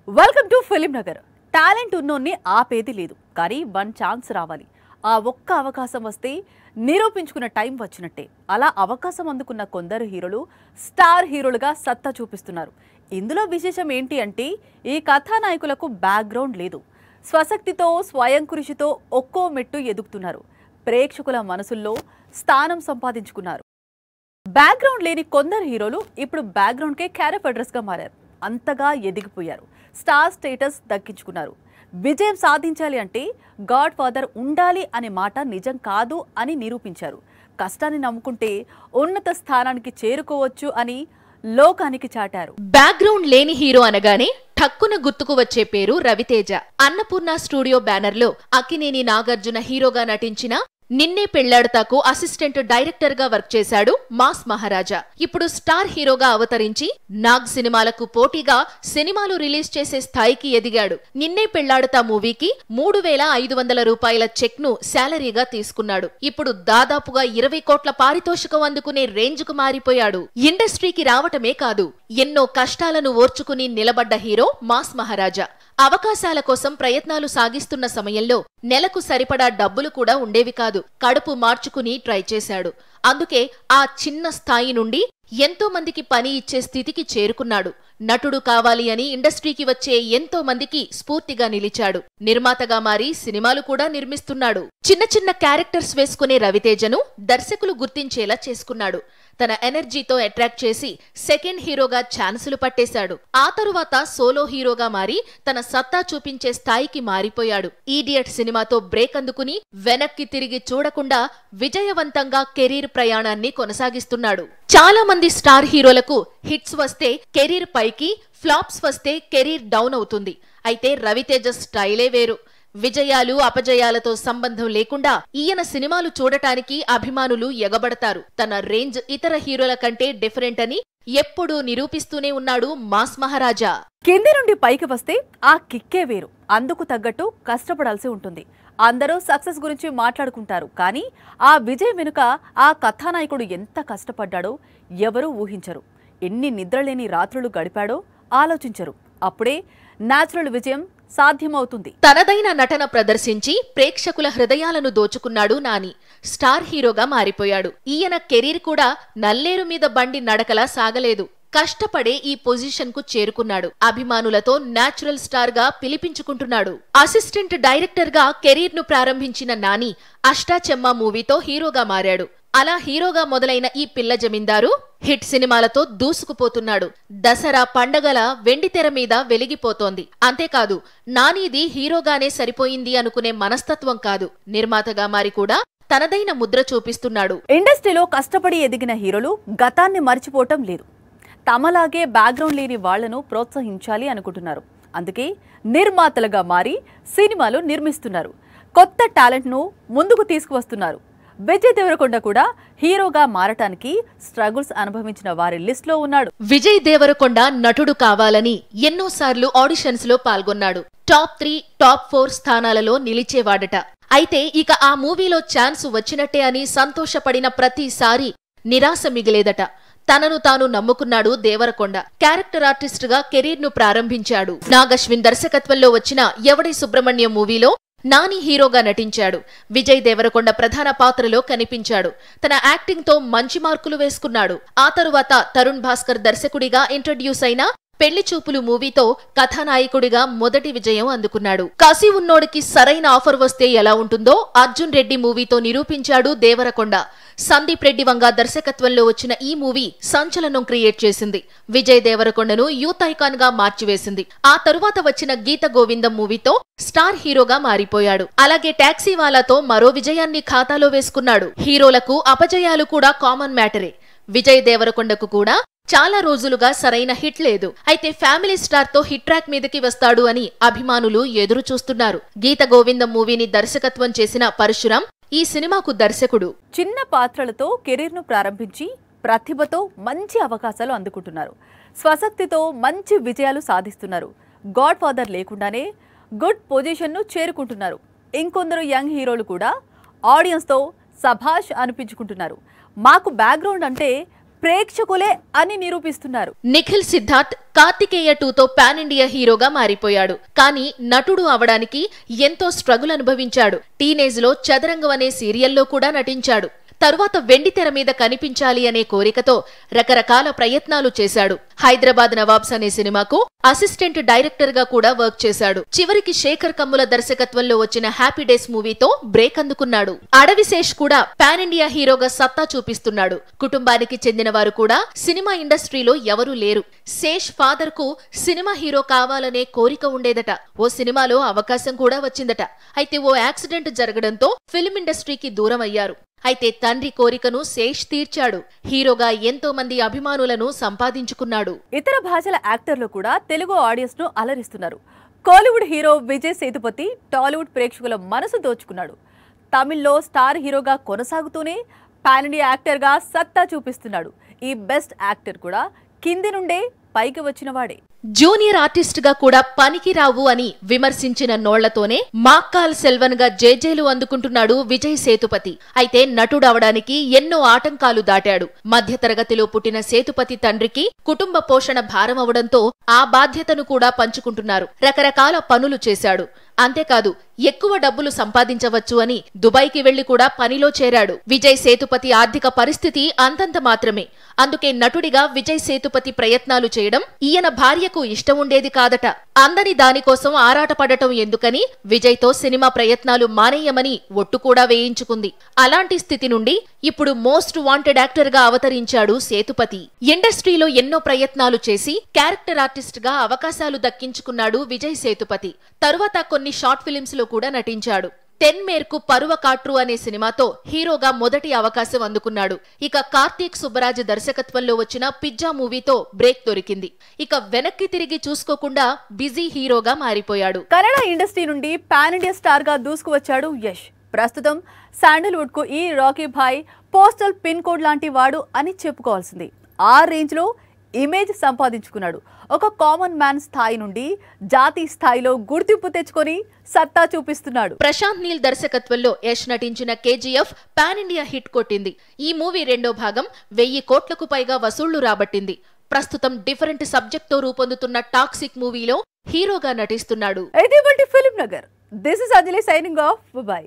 Welcome to film Nagar. Talent ఉన్నోన్ని ఆపేది లేదు, కానీ వన్ ఛాన్స్ రావాలి. ఆ ఒక్క అవకాశం వస్తే నిరూపించుకున్న టైం వచ్చినట్టే. అలా అవకాశం అందుకున్న కొందరు హీరోలు స్టార్ హీరోలుగా సత్తా చూపిస్తున్నారు. ఇందులో విశేషం ఏంటి అంటే ఈ కథానాయకులకు బ్యాక్గ్రౌండ్ లేదు. స్వశక్తితో స్వయం కృషితో ఒక్కో మెట్టు ఎదుగుతున్నారు. ప్రేక్షకుల మనసుల్లో స్థానం సంపాదించుకున్నారు. బ్యాక్గ్రౌండ్ లేని కొందరు హీరోలు ఇప్పుడు బ్యాక్గ్రౌండ్కే క్యారెక్టర్ అడ్రస్గా మారారు. అంతగా ఎదిగిపోయారు. స్టార్ స్టేటస్ దక్కించుకున్నారు. విజయం సాధించాలి అంటే గాడ్ ఫాదర్ ఉండాలి అనే మాట నిజం కాదు అని నిరూపించారు. కష్టాన్ని నమ్ముకుంటే ఉన్నత స్థానానికి చేరుకోవచ్చు అని లోకానికి చాటారు. బ్యాక్గ్రౌండ్ లేని హీరో అనగానే ఠక్కున గుర్తుకు వచ్చే పేరు రవితేజ. అన్నపూర్ణ స్టూడియో బ్యానర్లో అక్కినేని నాగార్జున హీరోగా నటించిన నిన్నే పెళ్లాడతాకు అసిస్టెంట్ డైరెక్టర్ గా వర్క్ చేశాడు మాస్ మహారాజా. ఇప్పుడు స్టార్ హీరోగా అవతరించి నాగ్ సినిమాలకు పోటీగా సినిమాలు రిలీజ్ చేసే స్థాయికి ఎదిగాడు. నిన్నే పెళ్లాడతా మూవీకి 3,500 రూపాయల చెక్ ను శాలరీగా తీసుకున్నాడు. ఇప్పుడు దాదాపుగా 20 కోట్ల పారితోషికం అందుకునే రేంజ్ కు మారిపోయాడు. ఇండస్ట్రీకి రావటమే కాదు, ఎన్నో కష్టాలను ఓర్చుకుని నిలబడ్డ హీరో మాస్ మహారాజా. అవకాశాల కోసం ప్రయత్నాలు సాగిస్తున్న సమయంలో నెలకు సరిపడా డబ్బులు కూడా ఉండేవి కాదు. కడుపు మార్చుకుని ట్రై చేశాడు. అందుకే ఆ చిన్న స్థాయి నుండి ఎంతో మందికి పని ఇచ్చే స్థితికి చేరుకున్నాడు. నటుడు కావాలి అని ఇండస్ట్రీకి వచ్చే ఎంతో మందికి స్ఫూర్తిగా నిలిచాడు. నిర్మాతగా మారి సినిమాలు కూడా నిర్మిస్తున్నాడు. చిన్న చిన్న క్యారెక్టర్స్ వేసుకునే రవితేజను దర్శకులు గుర్తించేలా చేసుకున్నాడు. తన ఎనర్జీతో అట్రాక్ట్ చేసి సెకండ్ హీరోగా ఛాన్సులు పట్టేశాడు. ఆ తరువాత సోలో హీరోగా మారి తన సత్తా చూపించే స్థాయికి మారిపోయాడు. ఈడియట్ సినిమాతో బ్రేక్ అందుకుని వెనక్కి తిరిగి చూడకుండా విజయవంతంగా కెరీర్ ప్రయాణాన్ని కొనసాగిస్తున్నాడు. చాలా మంది స్టార్ హీరోలకు హిట్స్ వస్తే కెరీర్ పైకి, ఫ్లాప్స్ వస్తే కెరీర్ డౌన్ అవుతుంది. అయితే రవితేజ స్టైలే వేరు. విజయాలు అపజయాలతో సంబంధం లేకుండా ఈయన సినిమాలు చూడటానికి అభిమానులు ఎగబడతారు. తన రేంజ్ ఇతర హీరోల కంటే డిఫరెంట్ అని ఎప్పుడూ నిరూపిస్తూనే ఉన్నాడు మాస్ మహారాజా. కింది నుండి పైకి వస్తే ఆ కిక్కే వేరు. అందుకు తగ్గట్టు కష్టపడాల్సి ఉంటుంది. అందరూ సక్సెస్ గురించి మాట్లాడుకుంటారు, కానీ ఆ విజయం వెనుక ఆ కథానాయకుడు ఎంత కష్టపడ్డాడో ఎవరూ ఊహించరు. ఎన్ని నిద్రలేని రాత్రులు గడిపాడో ఆలోచించరు. అప్పుడే న్యాచురల్ విజయం సాధ్యమవుతుంది. తనదైన నటన ప్రదర్శించి ప్రేక్షకుల హృదయాలను దోచుకున్నాడు నాని. స్టార్ హీరోగా మారిపోయాడు. ఈయన కెరీర్ కూడా నల్లేరు మీద బండి నడకలా సాగలేదు. కష్టపడే ఈ పొజిషన్ కు చేరుకున్నాడు. అభిమానులతో న్యాచురల్ స్టార్ గా పిలిపించుకుంటున్నాడు. అసిస్టెంట్ డైరెక్టర్ గా కెరీర్ ను ప్రారంభించిన నాని అష్టాచెమ్మా మూవీతో హీరోగా మారాడు. అలా హీరోగా మొదలైన ఈ పిల్ల జమీందారు హిట్ సినిమాలతో దూసుకుపోతున్నాడు. దసరా పండగల వెండితెర మీద వెలిగిపోతోంది. అంతేకాదు, నానిది హీరోగానే సరిపోయింది అనుకునే మనస్తత్వం కాదు, నిర్మాతగా మారి కూడా తనదైన ముద్ర చూపిస్తున్నాడు. ఇండస్ట్రీలో కష్టపడి ఎదిగిన హీరోలు గతాన్ని మర్చిపోవటం లేదు. తమలాగే బ్యాక్గ్రౌండ్ లేని వాళ్లను ప్రోత్సహించాలి అనుకుంటున్నారు. అందుకే నిర్మాతలుగా మారి సినిమాలు నిర్మిస్తున్నారు. కొత్త టాలెంట్ ను ముందుకు తీసుకువస్తున్నారు. విజయ్ దేవరకొండ కూడా హీరోగా మారటానికి స్ట్రగుల్స్ అనుభవించిన వారి లిస్ట్ లో ఉన్నాడు. విజయ్ దేవరకొండ నటుడు కావాలని ఎన్నోసార్లు ఆడిషన్స్ లో పాల్గొన్నాడు. టాప్ 3, టాప్ 4 స్థానాలలో నిలిచేవాడట. అయితే ఇక ఆ మూవీలో ఛాన్స్ వచ్చినట్టే అని సంతోషపడిన ప్రతిసారి నిరాశ మిగిలేదట. తనను తాను నమ్ముకున్నాడు దేవరకొండ. క్యారెక్టర్ ఆర్టిస్ట్ గా కెరీర్ ను ప్రారంభించాడు. నాగశ్విన్ దర్శకత్వంలో వచ్చిన ఎవడి సుబ్రహ్మణ్యం మూవీలో నాని హీరోగా నటించాడు. విజయ్ దేవరకొండ ప్రధాన పాత్రలో కనిపించాడు. తన యాక్టింగ్ తో మంచి మార్కులు వేసుకున్నాడు. ఆ తరువాత తరుణ్ భాస్కర్ దర్శకుడిగా ఇంట్రడ్యూస్ అయిన పెళ్లి చూపులు మూవీతో కథానాయకుడిగా మొదటి విజయం అందుకున్నాడు. కసి ఉన్నోడికి సరైన ఆఫర్ వస్తే ఎలా ఉంటుందో అర్జున్ రెడ్డి మూవీతో నిరూపించాడు దేవరకొండ. సందీప్ రెడ్డి వంగ దర్శకత్వంలో వచ్చిన ఈ మూవీ సంచలనం క్రియేట్ చేసింది. విజయ్ దేవరకొండను యూత్ ఐకాన్ గా మార్చివేసింది. ఆ తరువాత వచ్చిన గీత గోవిందం మూవీతో స్టార్ హీరోగా మారిపోయాడు. అలాగే టాక్సీ వాలాతో మరో విజయాన్ని ఖాతాలో వేసుకున్నాడు. హీరోలకు అపజయాలు కూడా కామన్ మ్యాటరే. విజయ్ దేవరకొండకు కూడా చాలా రోజులుగా సరైన హిట్ లేదు. అయితే ఫ్యామిలీ స్టార్ తో హిట్ ట్రాక్ మీదకి వస్తాడు అని అభిమానులు ఎదురు చూస్తున్నారు. గీత గోవిందం మూవీని దర్శకత్వం చేసిన పరశురాం ఈ సినిమాకు దర్శకుడు. చిన్న పాత్రలతో కెరీర్ ను ప్రారంభించి ప్రతిభతో మంచి అవకాశాలు అందుకుంటున్నారు. స్వశక్తితో మంచి విజయాలు సాధిస్తున్నారు. గాడ్ ఫాదర్ లేకుండానే గుడ్ పొజిషన్ ను చేరుకుంటున్నారు. ఇంకొందరు యంగ్ హీరోలు కూడా ఆడియన్స్ తో సభాష్ అనిపించుకుంటున్నారు. మాకు బ్యాక్గ్రౌండ్ అంటే ప్రేక్షకులే అని నిరూపిస్తున్నారు. నిఖిల్ సిద్ధార్థ్ కార్తికేయ 2తో పాన్ ఇండియా హీరోగా మారిపోయాడు. కానీ నటుడు అవడానికి ఎంతో స్ట్రగుల్ అనుభవించాడు. టీనేజ్ లో చదరంగం అనే సీరియల్లో కూడా నటించాడు. తరువాత వెండితెర మీద కనిపించాలి అనే కోరికతో రకరకాల ప్రయత్నాలు చేశాడు. హైదరాబాద్ నవాబ్స్ అనే సినిమాకు అసిస్టెంట్ డైరెక్టర్ గా కూడా వర్క్ చేశాడు. చివరికి శేఖర్ కమ్ముల దర్శకత్వంలో వచ్చిన హ్యాపీ డేస్ మూవీతో బ్రేక్ అందుకున్నాడు. అడవిశేష్ కూడా పాన్ ఇండియా హీరోగా సత్తా చూపిస్తున్నాడు. కుటుంబానికి చెందిన వారు కూడా సినిమా ఇండస్ట్రీలో ఎవరూ లేరు. శేష్ ఫాదర్ కు సినిమా హీరో కావాలనే కోరిక ఉండేదట. ఓ సినిమాలో అవకాశం కూడా వచ్చిందట. అయితే ఓ యాక్సిడెంట్ జరగడంతో ఫిల్మ్ ఇండస్ట్రీకి దూరం అయ్యారు. అయితే తండ్రి కోరికను శేష్ తీర్చాడు. హీరోగా ఎంతో మంది అభిమానులను సంపాదించుకున్నాడు. ఇతర భాషల యాక్టర్లు కూడా తెలుగు ఆడియన్స్ ను అలరిస్తున్నారు. కోలీవుడ్ హీరో విజయ్ సేతుపతి టాలీవుడ్ ప్రేక్షకుల మనసు దోచుకున్నాడు. తమిళ్లో స్టార్ హీరోగా కొనసాగుతూనే పాన్ ఇండియా యాక్టర్ గా సత్తా చూపిస్తున్నాడు. ఈ బెస్ట్ యాక్టర్ కూడా కింది నుండే పైకి వచ్చినవాడే. జూనియర్ ఆర్టిస్ట్ గా కూడా పనికిరావు అని విమర్శించిన నోళ్లతోనే మాక్కాల్ సెల్వన్ గా జేజేలు అందుకుంటున్నాడు విజయ్ సేతుపతి. అయితే నటుడు అవడానికి ఎన్నో ఆటంకాలు దాటాడు. మధ్యతరగతిలో పుట్టిన సేతుపతి తండ్రికి కుటుంబ పోషణ భారం అవడంతో ఆ బాధ్యతను కూడా పంచుకుంటున్నారు. రకరకాల పనులు చేశాడు. అంతేకాదు ఎక్కువ డబ్బులు సంపాదించవచ్చు అని దుబాయ్కి వెళ్లి కూడా పనిలో చేరాడు. విజయ్ సేతుపతి ఆర్థిక పరిస్థితి అంతంత మాత్రమే. అందుకే నటుడిగా విజయ్ సేతుపతి ప్రయత్నాలు చేయడం ఈయన భార్యకు ఇష్టం ఉండేది కాదట. అందని దానికోసం ఆరాటపడటం ఎందుకని విజయ్తో సినిమా ప్రయత్నాలు మానేయమని ఒట్టు కూడా వేయించుకుంది. అలాంటి స్థితి నుండి ఇప్పుడు మోస్ట్ వాంటెడ్ యాక్టర్ గా అవతరించాడు సేతుపతి. ఇండస్ట్రీలో ఎన్నో ప్రయత్నాలు చేసి క్యారెక్టర్ ఆర్టిస్ట్ గా అవకాశాలు దక్కించుకున్నాడు విజయ్ సేతుపతి. తరువాత కొన్ని షార్ట్ ఫిలిమ్స్ లో కూడా నటించాడు. 10 మేరకు పరువ కాట్రు అనే సినిమాతో హీరోగా మొదటి అవకాశం అందుకున్నాడు. ఇక కార్తీక్ సుబ్బరాజ్ దర్శకత్వంలో వచ్చిన పిజ్జా మూవీతో బ్రేక్ దొరికింది. ఇక వెనక్కి తిరిగి చూసుకోకుండా బిజీ హీరోగా మారిపోయాడు. కన్నడ ఇండస్ట్రీ నుండి పాన్ ఇండియా స్టార్ గా దూసుకువచ్చాడు యష్. ప్రస్తుతం శాండల్వుడ్ కు ఈ రాకీ భాయ్ పోస్టల్ పిన్ కోడ్ లాంటి వాడు అని చెప్పుకోవాల్సింది. ఆ రేంజ్ లో ఇమేజ్ సంపాదించుకున్నాడు. ఒక కామన్ మ్యాన్ స్థాయి నుండి జాతీయ స్థాయిలో గుర్తింపు తెచ్చుకొని సత్తా చూపిస్తున్నాడు. ప్రశాంత్ నీల్ దర్శకత్వంలో యష్ నటించిన కేజీఎఫ్ పాన్ ఇండియా హిట్ కొట్టింది. ఈ మూవీ రెండో భాగం 1000 కోట్లకు పైగా వసూళ్లు రాబట్టింది. ప్రస్తుతం డిఫరెంట్ సబ్జెక్ట్ తో రూపొందుతున్న టాక్సిక్ మూవీలో హీరోగా నటిస్తున్నాడు. ఇది film Nagar. This is Anjali signing off. By.